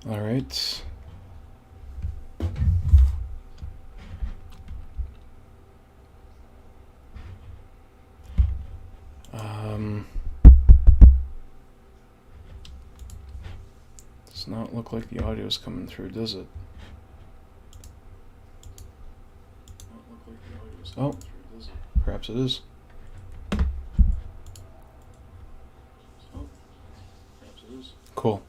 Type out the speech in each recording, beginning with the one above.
All right. Does not look like the audio is coming through, does it? Oh, perhaps it is. Cool.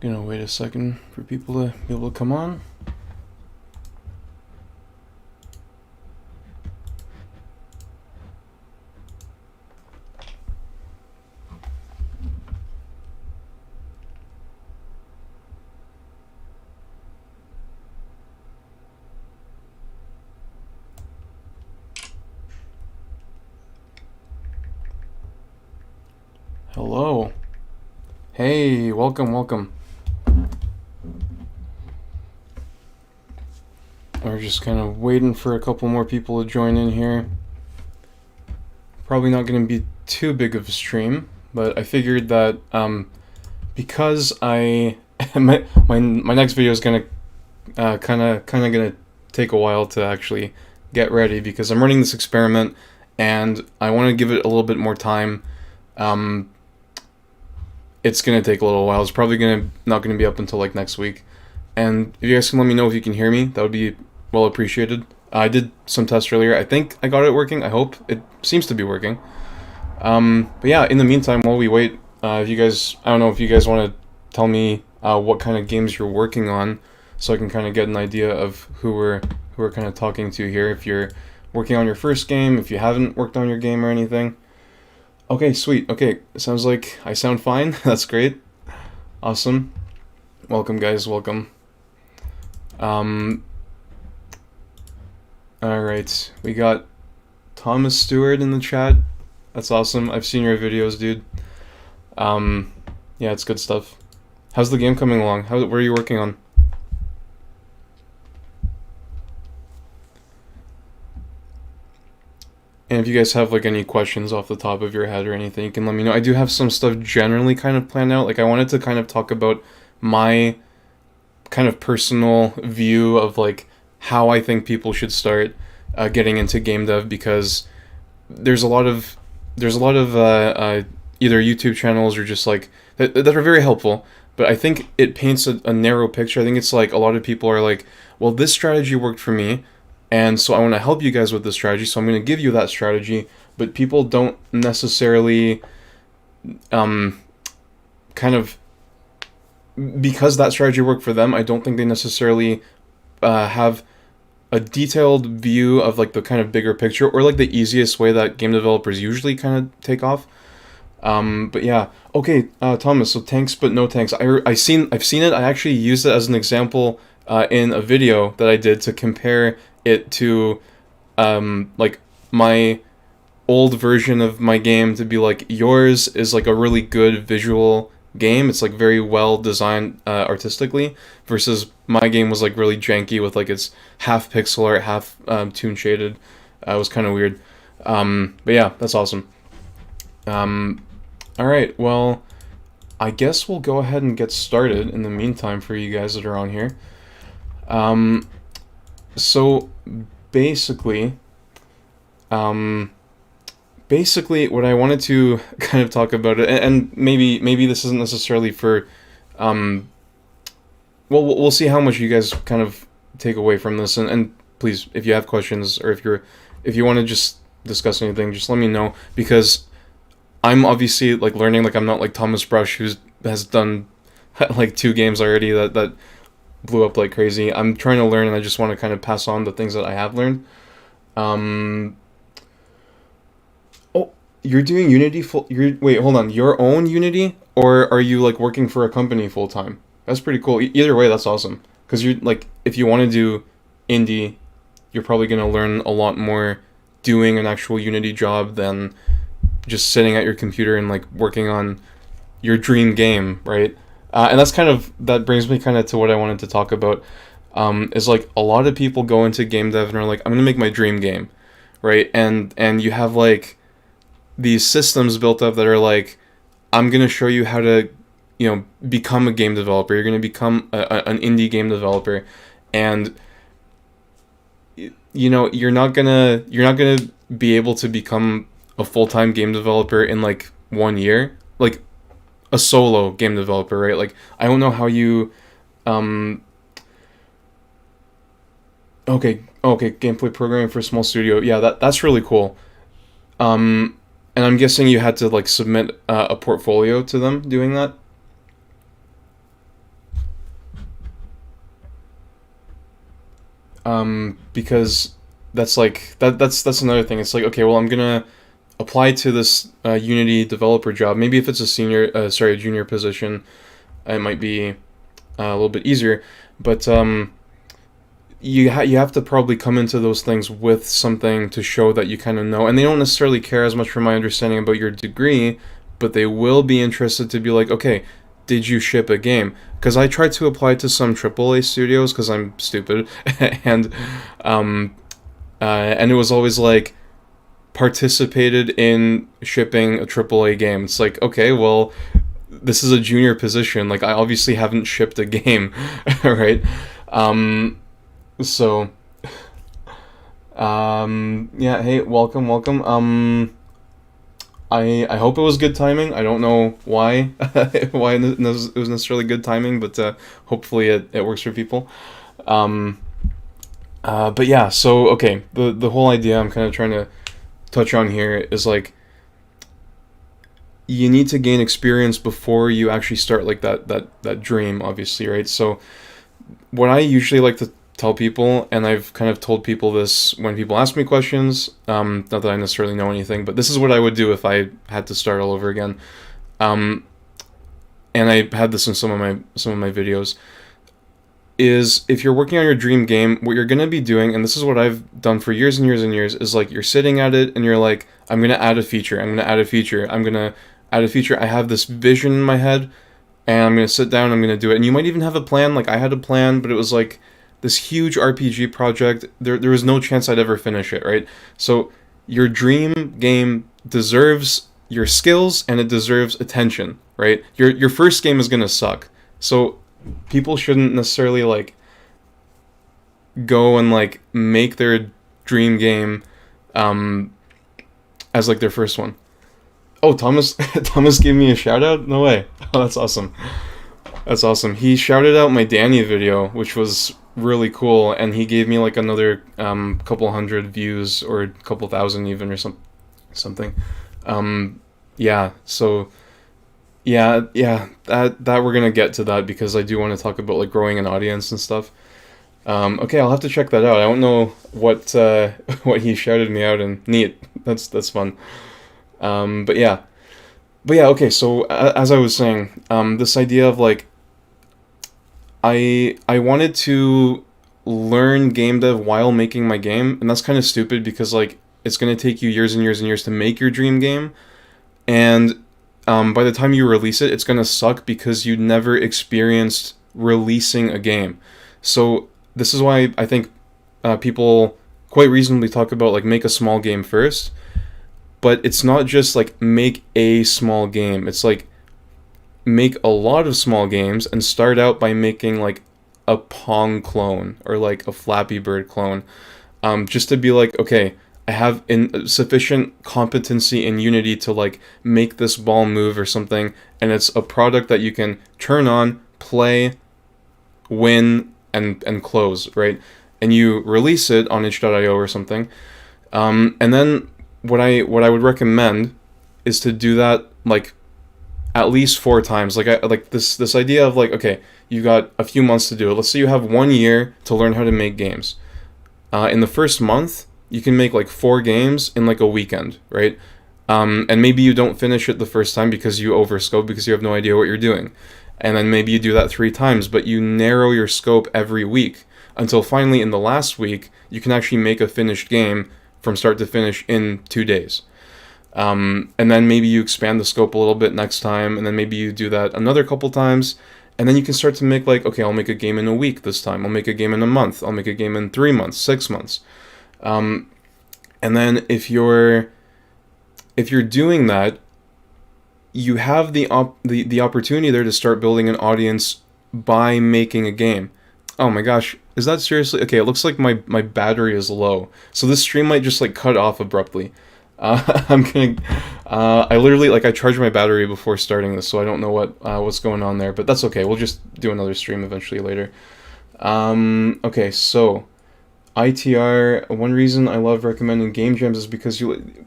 Gonna wait a second for people to be able to come on. Hello. Hey, welcome, welcome. We're just kind of waiting for a couple more people to join in here. Probably not going to be too big of a stream, but I figured that because I my next video is gonna kind of gonna take a while to actually get ready because I'm running this experiment and I want to give it a little bit more time. It's gonna take a little while. It's probably not gonna be up until like next week. And if you guys can let me know if you can hear me, that would be well appreciated. I did some tests earlier. I think I got it working. I hope it seems to be working. But yeah, in the meantime, while we wait, if you guys, I don't know if you guys want to tell me what kind of games you're working on, so I can kind of get an idea of who we're kind of talking to here. If you're working on your first game, if you haven't worked on your game or anything. Okay, sweet. Okay, sounds like I sound fine. That's great. Awesome. Welcome, guys. Welcome. Alright, we got Thomas Stewart in the chat. That's awesome. I've seen your videos, dude. Yeah, it's good stuff. How's the game coming along? What are you working on? And if you guys have like any questions off the top of your head or anything, you can let me know. I do have some stuff generally kind of planned out. Like I wanted to kind of talk about my kind of personal view of like how I think people should start getting into game dev, because there's a lot of either YouTube channels or just like that are very helpful, but I think it paints a narrow picture. I think it's like a lot of people are like, well, this strategy worked for me, and so I want to help you guys with this strategy, so I'm going to give you that strategy, but people don't necessarily kind of, because that strategy worked for them, I don't think they necessarily have a detailed view of like the kind of bigger picture, or like the easiest way that game developers usually kind of take off. But yeah, okay, Thomas. So tanks, but no tanks. I've seen it. I actually used it as an example in a video that I did to compare it to like my old version of my game, to be like, yours is like a really good visual game. It's like very well designed artistically, versus my game was like really janky with like it's half pixel art, half toon shaded. It was kind of weird. But yeah, that's awesome. All right, well, I guess we'll go ahead and get started in the meantime for you guys that are on here. So basically, what I wanted to kind of talk about, and maybe this isn't necessarily for, well, we'll see how much you guys kind of take away from this, and please, if you have questions, or if you want to just discuss anything, just let me know, because I'm obviously like learning. Like I'm not like Thomas Brush, who has done like 2 games already that blew up like crazy. I'm trying to learn, and I just want to kind of pass on the things that I have learned. Oh, you're doing Unity wait, hold on. Your own Unity, or are you like working for a company full time? That's pretty cool. Either way, that's awesome. Because you're like, if you want to do indie, you're probably gonna learn a lot more doing an actual Unity job than just sitting at your computer and like working on your dream game, right? And that brings me kind of to what I wanted to talk about. Is like a lot of people go into game dev and are like, I'm gonna make my dream game, right? And you have like these systems built up that are like, I'm gonna show you how to, become a game developer. You're gonna become an indie game developer, and you're not gonna be able to become a full-time game developer in like 1 year, like a solo game developer, right? Like I don't know how you okay, gameplay programming for a small studio. Yeah, that's really cool. And I'm guessing you had to like submit a portfolio to them doing that. Because that's like that's another thing. It's like, okay, well, I'm gonna apply to this Unity developer job. Maybe if it's a junior position, it might be a little bit easier. But you have to probably come into those things with something to show that you kind of know. And they don't necessarily care as much, from my understanding, about your degree, but they will be interested to be like, okay, did you ship a game? Because I tried to apply to some AAA studios because I'm stupid, and and it was always like participated in shipping a AAA game. It's like, okay, well, this is a junior position. Like, I obviously haven't shipped a game, right? So, yeah, hey, welcome. I hope it was good timing. I don't know why why it was necessarily good timing, but hopefully it works for people. But yeah, so okay, the whole idea I'm kind of trying to touch on here is like, you need to gain experience before you actually start like that dream, obviously, right? So what I usually like to tell people, and I've kind of told people this when people ask me questions, not that I necessarily know anything, but this is what I would do if I had to start all over again. And I had this in some of my videos, is if you're working on your dream game, what you're going to be doing, and this is what I've done for years and years and years, is like you're sitting at it and you're like, I'm going to add a feature, I'm going to add a feature, I'm going to add a feature. I have this vision in my head, and I'm going to sit down, I'm going to do it. And you might even have a plan. Like, I had a plan, but it was like this huge RPG project. There was no chance I'd ever finish it, right? So your dream game deserves your skills, and it deserves attention, right? Your first game is going to suck. So people shouldn't necessarily like go and like make their dream game as like their first one. Oh, Thomas Thomas gave me a shout out? No way. Oh, that's awesome. That's awesome. He shouted out my Danny video, which was really cool, and he gave me like another couple hundred views, or a couple thousand even, or something. Yeah, so yeah, that we're gonna get to that, because I do want to talk about like growing an audience and stuff. Okay, I'll have to check that out. I don't know what what he shouted me out, and neat. That's fun. But yeah, okay, so as I was saying, this idea of like, I wanted to learn game dev while making my game, and that's kind of stupid, because like, it's going to take you years and years and years to make your dream game, and by the time you release it, it's going to suck because you never experienced releasing a game. So this is why I think people quite reasonably talk about like, make a small game first. But it's not just like make a small game. It's like make a lot of small games and start out by making like a Pong clone or like a Flappy Bird clone. Just to be like, okay, I have sufficient competency in Unity to like make this ball move or something, and it's a product that you can turn on, play, win, and close, right? And you release it on itch.io or something. And then what I would recommend is to do that like at least 4 times. Like this idea of like, okay, you got a few months to do it. Let's say you have 1 year to learn how to make games. In the first month, you can make like 4 games in like a weekend, right? And maybe you don't finish it the first time because you overscope, because you have no idea what you're doing. And then maybe you do that 3 times, but you narrow your scope every week until finally in the last week, you can actually make a finished game from start to finish in 2 days. And then maybe you expand the scope a little bit next time, and then maybe you do that another couple times, and then you can start to make like, okay, I'll make a game in a week this time, I'll make a game in a month, I'll make a game in 3 months, 6 months. And then if you're doing that, you have the opportunity there to start building an audience by making a game. Oh my gosh, is that seriously? Okay, it looks like my battery is low, so this stream might just like cut off abruptly. I literally, like, I charged my battery before starting this, so I don't know what's going on there, but that's okay. We'll just do another stream eventually later. Okay, so ITR, one reason I love recommending game jams is because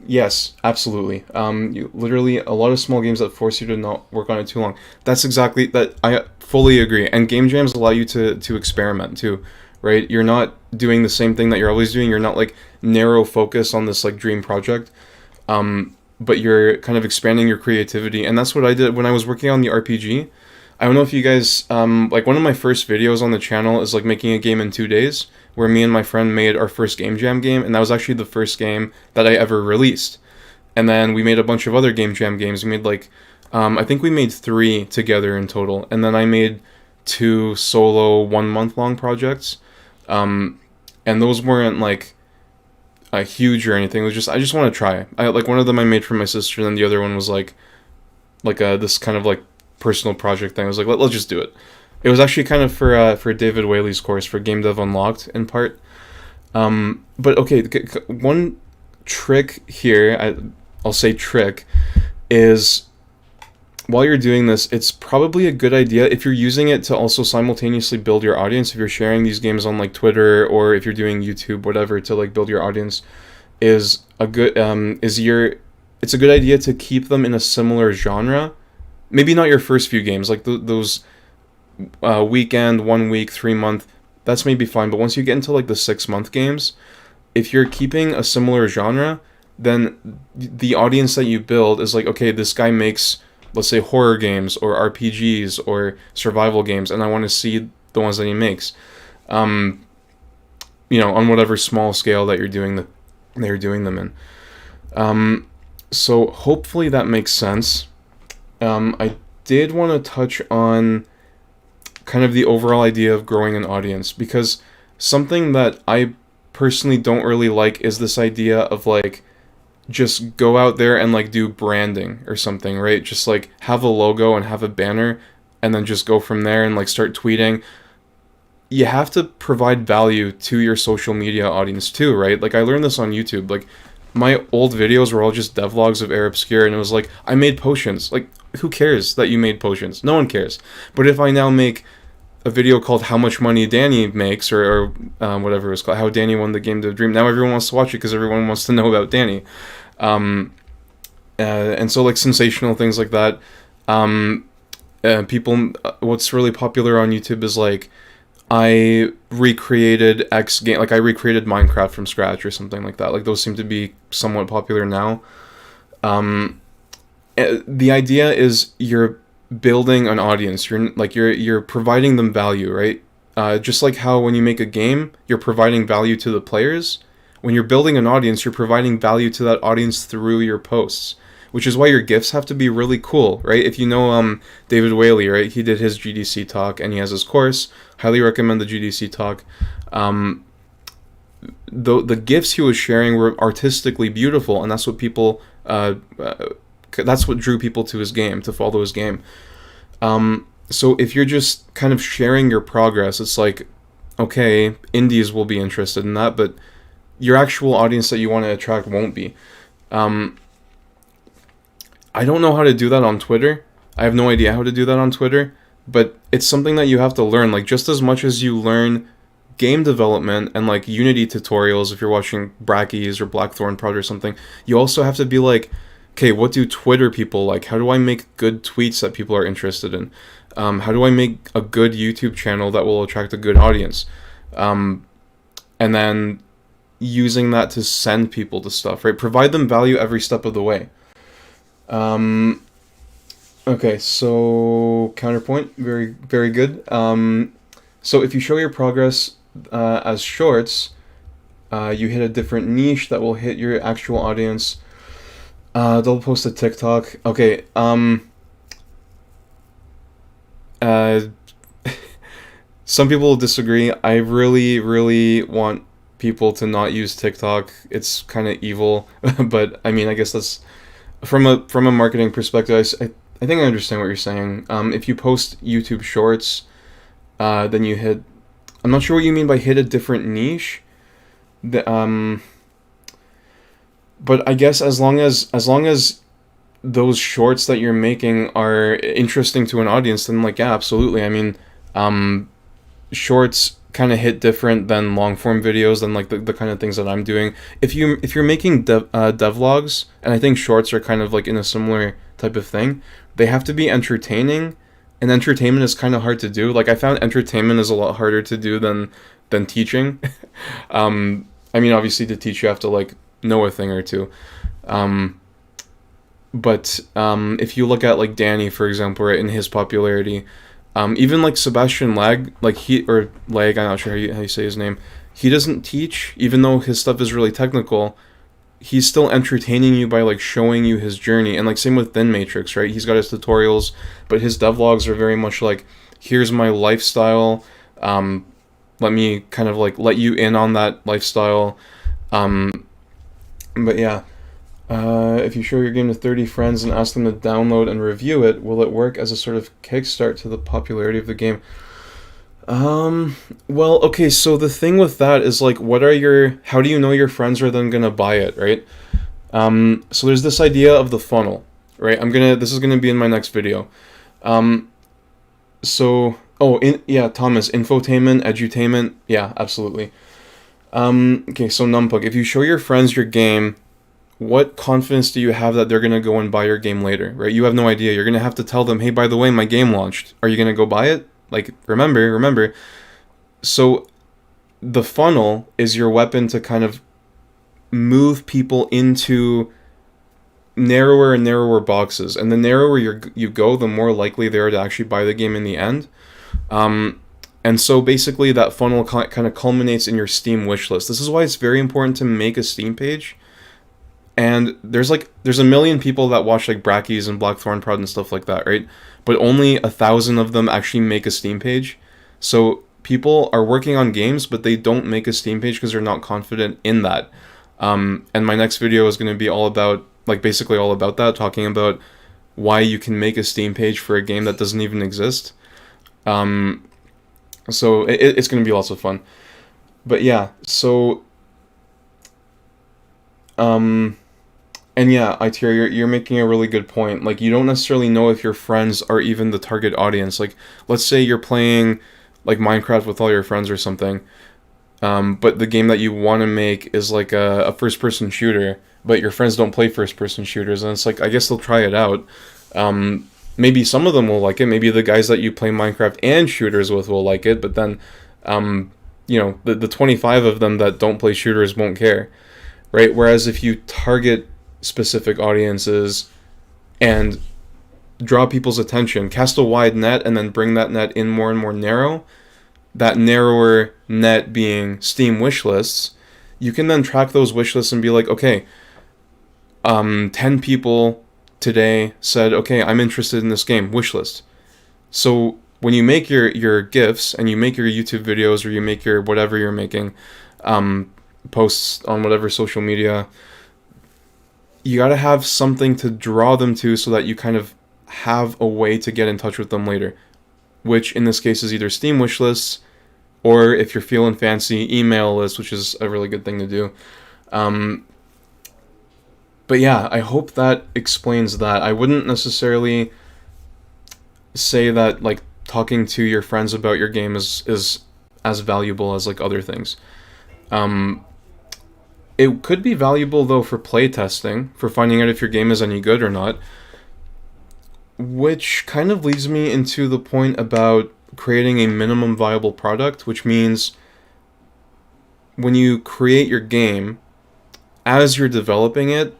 yes, absolutely. You literally, a lot of small games that force you to not work on it too long. That's exactly that. I fully agree. And game jams allow you to experiment too, right? You're not doing the same thing that you're always doing. You're not like narrow focus on this like dream project. But you're kind of expanding your creativity. And that's what I did when I was working on the RPG. I don't know if you guys, like one of my first videos on the channel is like making a game in 2 days, where me and my friend made our first game jam game, and that was actually the first game that I ever released. And then we made a bunch of other game jam games. We made like I think we made 3 together in total, and then I made 2 solo 1 month long projects. Um, and those weren't like huge or anything. It was just I just want to try. I like one of them I made for my sister, and then the other one was like this kind of like personal project thing. I was like, let's just do it. It was actually kind of for David Whaley's course for Game Dev Unlocked in part. But okay, one trick here, I'll say trick, is while you're doing this, it's probably a good idea if you're using it to also simultaneously build your audience. If you're sharing these games on like Twitter, or if you're doing YouTube, whatever, to like build your audience, is a good it's a good idea to keep them in a similar genre. Maybe not your first few games, like those weekend, 1 week, 3 month. That's maybe fine, but once you get into like the 6 month games, if you're keeping a similar genre, then the audience that you build is like, okay, this guy makes, let's say, horror games or RPGs or survival games, and I want to see the ones that he makes. On whatever small scale that you're doing them in. So hopefully that makes sense. I did want to touch on kind of the overall idea of growing an audience, because something that I personally don't really like is this idea of like just go out there and like do branding or something, right? Just like have a logo and have a banner and then just go from there and like start tweeting. You have to provide value to your social media audience too, right? Like I learned this on YouTube. Like my old videos were all just devlogs of Air Obscure, and it was like, I made potions. Like, who cares that you made potions? No one cares. But if I now make a video called How Much Money Danny Makes, or whatever it was called, How Danny Won the Game Dev Dream, now everyone wants to watch it because everyone wants to know about Danny. And so like sensational things like that. People, what's really popular on YouTube is like, I recreated X game, like I recreated Minecraft from scratch or something like that. Like those seem to be somewhat popular now. The idea is you're building an audience. You're providing them value, right? Just like how when you make a game, you're providing value to the players. When you're building an audience, you're providing value to that audience through your posts, which is why your GIFs have to be really cool, right? If you know David Whaley, right? He did his GDC talk and he has his course. Highly recommend the GDC talk. The GIFs he was sharing were artistically beautiful, and that's what that's what drew people to his game, to follow his game. So if you're just kind of sharing your progress, it's like, okay, indies will be interested in that, but your actual audience that you want to attract won't be. I don't know how to do that on Twitter. I have no idea how to do that on Twitter, but it's something that you have to learn. Like, just as much as you learn game development and like Unity tutorials, if you're watching Brackeys or Blackthorn Prod or something, you also have to be like, okay, what do Twitter people like? How do I make good tweets that people are interested in? How do I make a good YouTube channel that will attract a good audience? And then using that to send people to stuff, right? Provide them value every step of the way. Okay, so counterpoint, very, very good. So if you show your progress as shorts, you hit a different niche that will hit your actual audience. They'll post a TikTok. Okay, some people will disagree. I really, really want people to not use TikTok. It's kind of evil, but I mean, I guess that's from a marketing perspective. I think I understand what you're saying. If you post YouTube Shorts, then you hit. I'm not sure what you mean by hit a different niche. But I guess as long as those shorts that you're making are interesting to an audience, then like, yeah, absolutely. I mean, shorts kind of hit different than long form videos, than like the kind of things that I'm doing. If you're making devlogs, and I think shorts are kind of like in a similar type of thing, they have to be entertaining, and entertainment is kind of hard to do. Like I found entertainment is a lot harder to do than teaching. I mean, obviously to teach you have to like know a thing or two. But if you look at like Danny, for example, right, in his popularity, even like Sebastian Lag, like Lag, I'm not sure how you say his name. He doesn't teach, even though his stuff is really technical. he's still entertaining you by like showing you his journey. And like same with Thin Matrix, right? He's got his tutorials, but his devlogs are very much like, here's my lifestyle. Let me kind of like let you in on that lifestyle. But yeah, if you show your game to 30 friends and ask them to download and review it, will it work as a sort of kickstart to the popularity of the game? Well, okay, so the thing with that is like, how do you know your friends are then gonna buy it, right? So there's this idea of the funnel, right? This is gonna be in my next video. Thomas, infotainment, edutainment, yeah, absolutely. Okay, so Numpug, if you show your friends your game, what confidence do you have that they're gonna go and buy your game later, right? You have no idea. You're gonna have to tell them, hey, by the way, my game launched. Are you gonna go buy it? Like, remember. So, the funnel is your weapon to kind of move people into narrower and narrower boxes, and the narrower you go, the more likely they are to actually buy the game in the end. And so basically that funnel kind of culminates in your Steam wishlist. This is why it's very important to make a Steam page. And there's a million people that watch like Brackies and Blackthorn Prod and stuff like that, right? But only 1,000 of them actually make a Steam page. So people are working on games, but they don't make a Steam page because they're not confident in that. And my next video is going to be basically all about that, talking about why you can make a Steam page for a game that doesn't even exist. So it's going to be lots of fun. But yeah, so and yeah, ITR, you're making a really good point. Like, you don't necessarily know if your friends are even the target audience. Like, let's say you're playing like Minecraft with all your friends or something, but the game that you want to make is like a first-person shooter, but your friends don't play first-person shooters, and it's like, I guess they'll try it out. Maybe some of them will like it. Maybe the guys that you play Minecraft and shooters with will like it, but then, the 25 of them that don't play shooters won't care, right? Whereas if you target specific audiences and draw people's attention, cast a wide net, and then bring that net in more and more narrow, that narrower net being Steam wishlists, you can then track those wishlists and be like, okay, 10 people today said, okay, I'm interested in this game, wishlist. So when you make your GIFs and you make your YouTube videos, or you make your whatever you're making, posts on whatever social media, you got to have something to draw them to so that you kind of have a way to get in touch with them later, which in this case is either Steam wishlists, or if you're feeling fancy, email lists, which is a really good thing to do. But yeah, I hope that explains that. I wouldn't necessarily say that like talking to your friends about your game is as valuable as like other things. It could be valuable though for playtesting, for finding out if your game is any good or not. Which kind of leads me into the point about creating a minimum viable product, which means when you create your game, as you're developing it,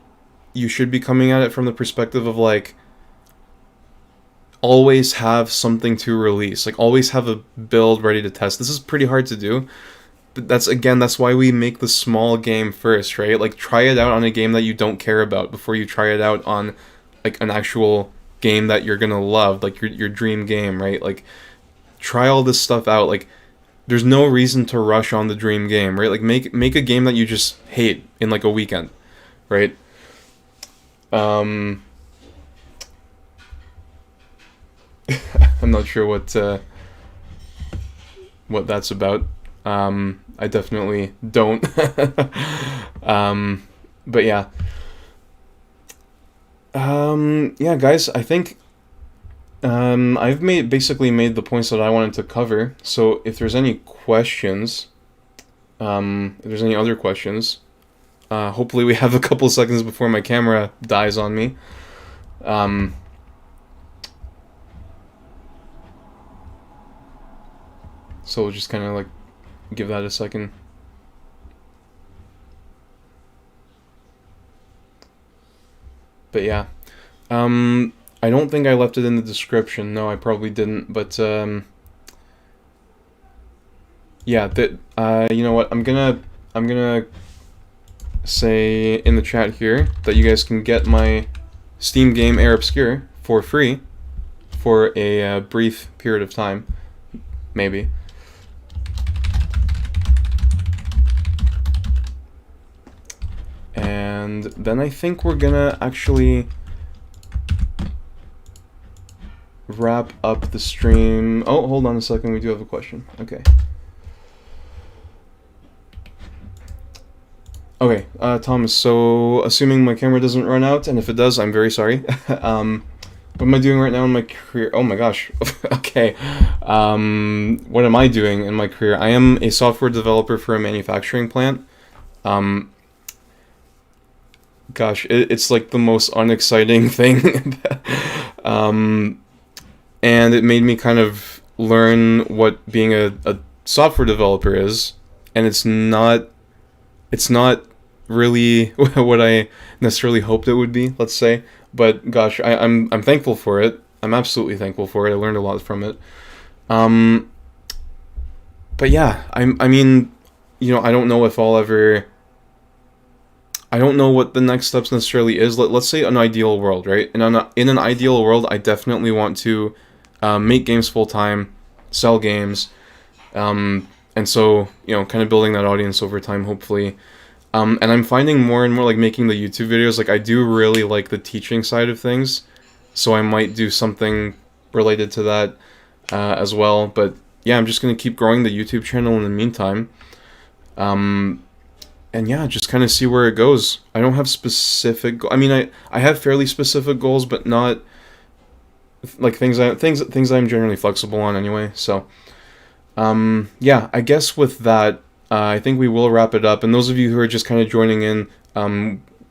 you should be coming at it from the perspective of like, always have something to release, like always have a build ready to test. This is pretty hard to do. That's why we make the small game first, right? Like, try it out on a game that you don't care about before you try it out on like an actual game that you're gonna love, like your dream game, right? Like, try all this stuff out. Like, there's no reason to rush on the dream game, right? Like, make a game that you just hate in like a weekend, right? I'm not sure what that's about. I definitely don't. But yeah. Yeah, guys, I think I've basically made the points that I wanted to cover. So if there's any questions, if there's any other questions, hopefully we have a couple seconds before my camera dies on me. So we'll just kind of like give that a second. But yeah, I don't think I left it in the description. No, I probably didn't. But yeah, you know what? I'm gonna say in the chat here that you guys can get my Steam game Air Obscure for free for a brief period of time, maybe. And then I think we're gonna actually wrap up the stream. Oh, hold on a second, we do have a question. Okay. Okay, Thomas, so assuming my camera doesn't run out, and if it does, I'm very sorry. What am I doing right now in my career? Oh my gosh. Okay. What am I doing in my career? I am a software developer for a manufacturing plant. Gosh, it's like the most unexciting thing. And it made me kind of learn what being a software developer is, and it's not really what I necessarily hoped it would be, let's say. But gosh, I'm thankful for it. I'm absolutely thankful for it. I learned a lot from it. But yeah, I mean, you know, I don't know if I'll ever. I don't know what the next steps necessarily is. Let's say an ideal world, right? In an ideal world, I definitely want to make games full time, sell games, and so, you know, kind of building that audience over time, hopefully. And I'm finding more and more, like, making the YouTube videos, like, I do really like the teaching side of things, so I might do something related to that as well. But yeah, I'm just gonna keep growing the YouTube channel in the meantime. And yeah, just kind of see where it goes. I don't have specific. I mean, I have fairly specific goals, but not like things I'm generally flexible on anyway. So, yeah, I guess with that, I think we will wrap it up. And those of you who are just kind of joining in,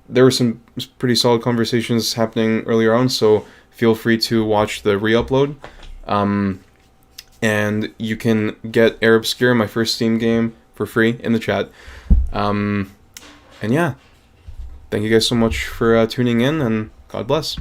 there were some pretty solid conversations happening earlier on. So feel free to watch the re-upload. And you can get Air Obscure, my first Steam game, for free in the chat. And yeah, thank you guys so much for tuning in, and God bless.